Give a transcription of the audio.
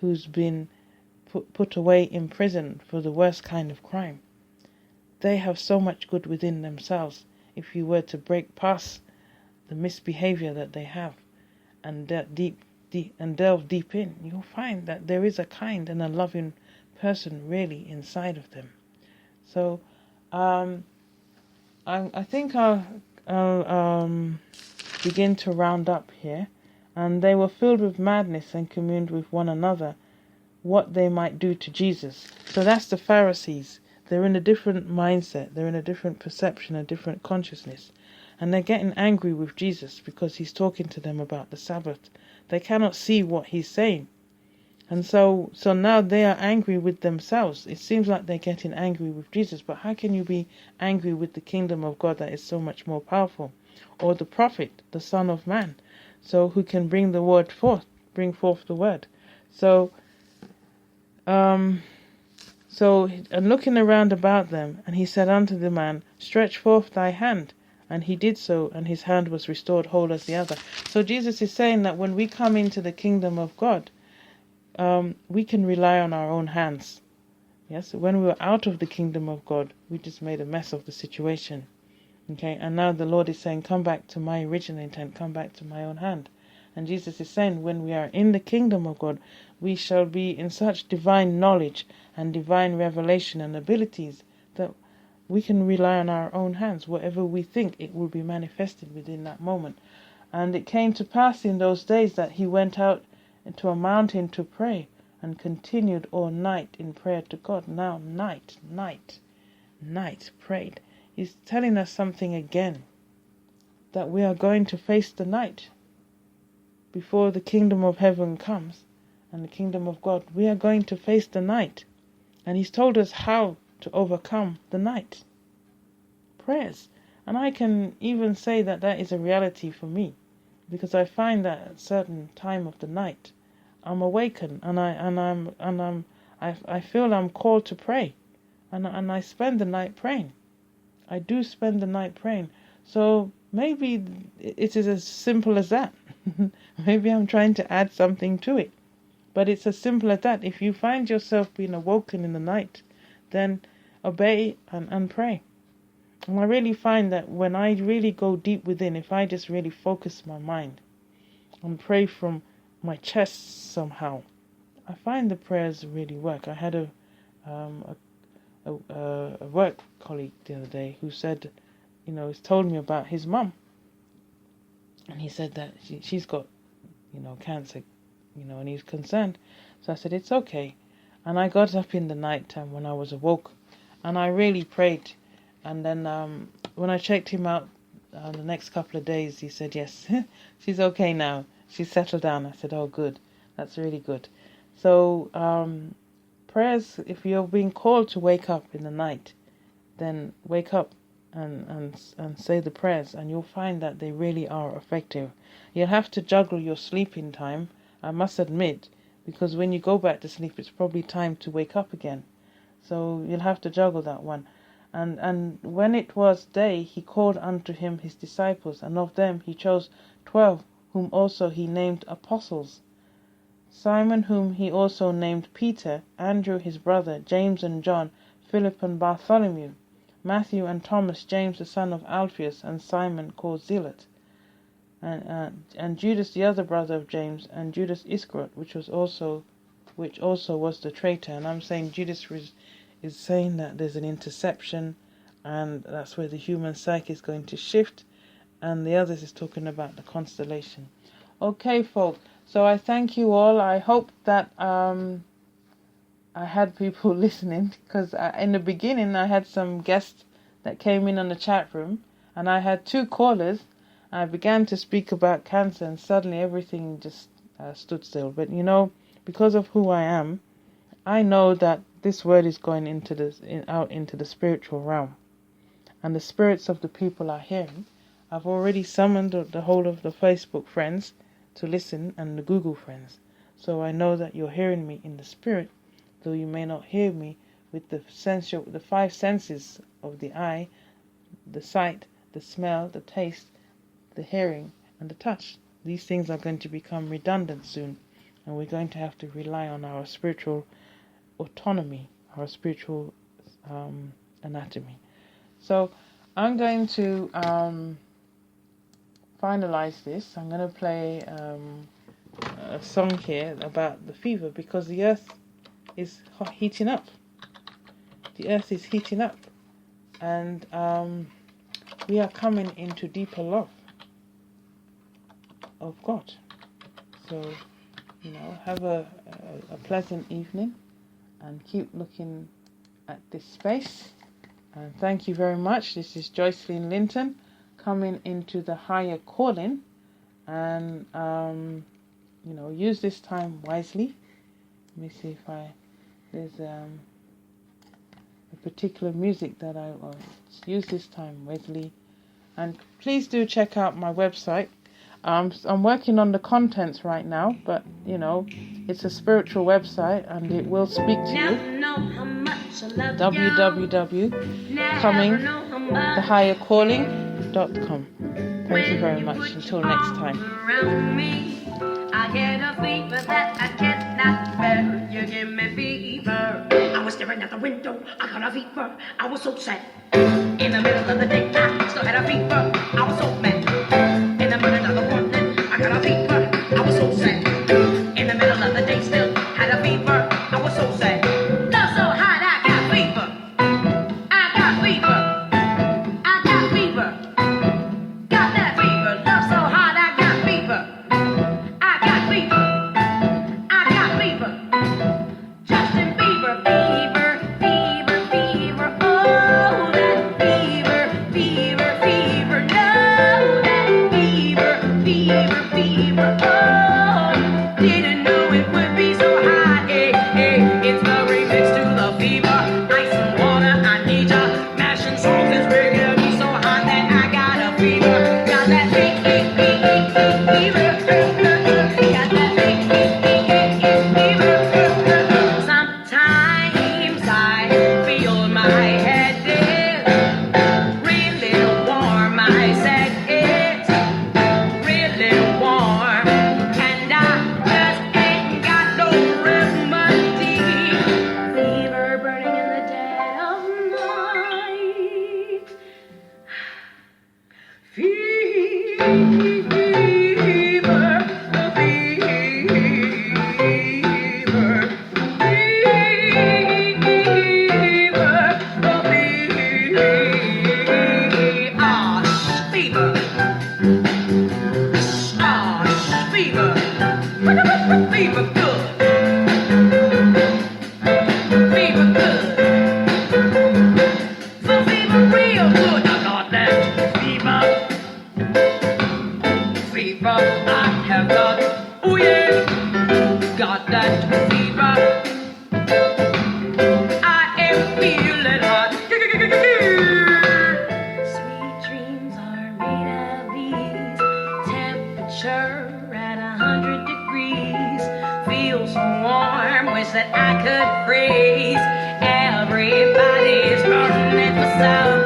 who's been put away in prison for the worst kind of crime. They have so much good within themselves. If you were to break past the misbehavior that they have and delve deep in, you'll find that there is a kind and a loving person really inside of them. So I think I'll begin to round up here. And they were filled with madness and communed with one another what they might do to Jesus. So that's the Pharisees. They're in a different mindset. They're in a different perception, a different consciousness. And they're getting angry with Jesus because he's talking to them about the Sabbath. They cannot see what he's saying. And so now they are angry with themselves. It seems like they're getting angry with Jesus. But how can you be angry with the kingdom of God that is so much more powerful? Or the prophet, the Son of Man, so who can bring the word forth, bring forth the word. So and looking around about them, and he said unto the man, stretch forth thy hand. And he did so, and his hand was restored whole as the other. So Jesus is saying that when we come into the kingdom of God, we can rely on our own hands. Yes, when we were out of the kingdom of God, we just made a mess of the situation. Okay, and now the Lord is saying, come back to my original intent, come back to my own hand. And Jesus is saying, when we are in the kingdom of God, we shall be in such divine knowledge and divine revelation and abilities that we can rely on our own hands. Whatever we think, it will be manifested within that moment. And it came to pass in those days that he went out into a mountain to pray and continued all night in prayer to God. Now, night, prayed. He's telling us something again, that we are going to face the night before the kingdom of heaven comes and the kingdom of God. We are going to face the night, and he's told us how to overcome the night. Prayers. And I can even say that that is a reality for me, because I find that at a certain time of the night I'm awakened, and I feel I'm called to pray, and I spend the night praying. I do spend the night praying. So maybe it is as simple as that. Maybe I'm trying to add something to it. But it's as simple as that. If you find yourself being awoken in the night, then obey and pray. And I really find that when I really go deep within, if I just really focus my mind and pray from my chest somehow, I find the prayers really work. I had a work colleague the other day who said, he's told me about his mum, and he said that she's got, cancer, and he's concerned. So I said, it's okay. And I got up in the night time when I was awoke, and I really prayed. And then when I checked him out the next couple of days, he said, yes, she's okay now. She's settled down. I said, oh, good. That's really good. So prayers, if you're being called to wake up in the night, then wake up and say the prayers, and you'll find that they really are effective. You'll have to juggle your sleeping time, I must admit, because when you go back to sleep, it's probably time to wake up again. So you'll have to juggle that one. And when it was day, he called unto him his disciples, and of them he chose 12, whom also he named apostles: Simon, whom he also named Peter, Andrew his brother, James and John, Philip and Bartholomew, Matthew and Thomas, James the son of Alphaeus, and Simon called Zealot, and Judas the other brother of James, and Judas Iscariot, which also was the traitor. And I'm saying Judas is saying that there's an interception, and that's where the human psyche is going to shift, and the others is talking about the constellation. Okay, folk. So I thank you all. I hope that I had people listening, because in the beginning I had some guests that came in on the chat room, and I had 2 callers. I began to speak about cancer, and suddenly everything just stood still. But because of who I am, I know that this word is going out into the spiritual realm, and the spirits of the people are hearing. I've already summoned the whole of the Facebook friends to listen, and the Google friends. So I know that you're hearing me in the spirit, though you may not hear me with the 5 senses of the eye, the sight, the smell, the taste, the hearing, and the touch. These things are going to become redundant soon, and we're going to have to rely on our spiritual autonomy, our spiritual anatomy. So I'm going to finalize this. I'm going to play a song here about the fever, because the earth is heating up. The earth is heating up, and we are coming into deeper love of God. So, have a pleasant evening, and keep looking at this space. And thank you very much. This is Joycelyn Linton coming into the higher calling, and use this time wisely. Let me see if there's a particular music that I will use this time wisely. And please do check out my website. I'm working on the contents right now, but it's a spiritual website, and it will speak to you. www.comingthehighercalling.com. Thank you very much. Until next time. I get a fever that I cannot bear. You give me fever. I was staring at the window. I got a fever. I was so sad. In the middle of the day, I still had a fever. I was so mad. In the middle of the morning, I got a fever. I was so sad. In the middle of the day, still had a fever. I was so sad. Love so hot, I got fever. I got fever. I got fever. Got that fever. Love so hot, I got fever. I got fever. I got fever. Justin Bieber, fever, fever, fever. Oh, that fever, fever, fever. No, that fever, fever, fever. Oh, didn't know it would be so hot. Hey, hey, it's the remix to the fever. Ice and water, I need ya. Mashing songs is making me so hot that I got a fever. Got that fever. Sometimes I feel my head is really warm. I said it's really warm, and I just ain't got no remedy. Fever burning in the dead of night. Fever, fever good. Fever good. So fever real good. I got that fever. Fever I have got. Oh yeah. Got that fever. I am feeling hot. Sweet dreams are made of these. Temperature at 100 degrees. Feel so warm, wish that I could freeze. Everybody's burning for some.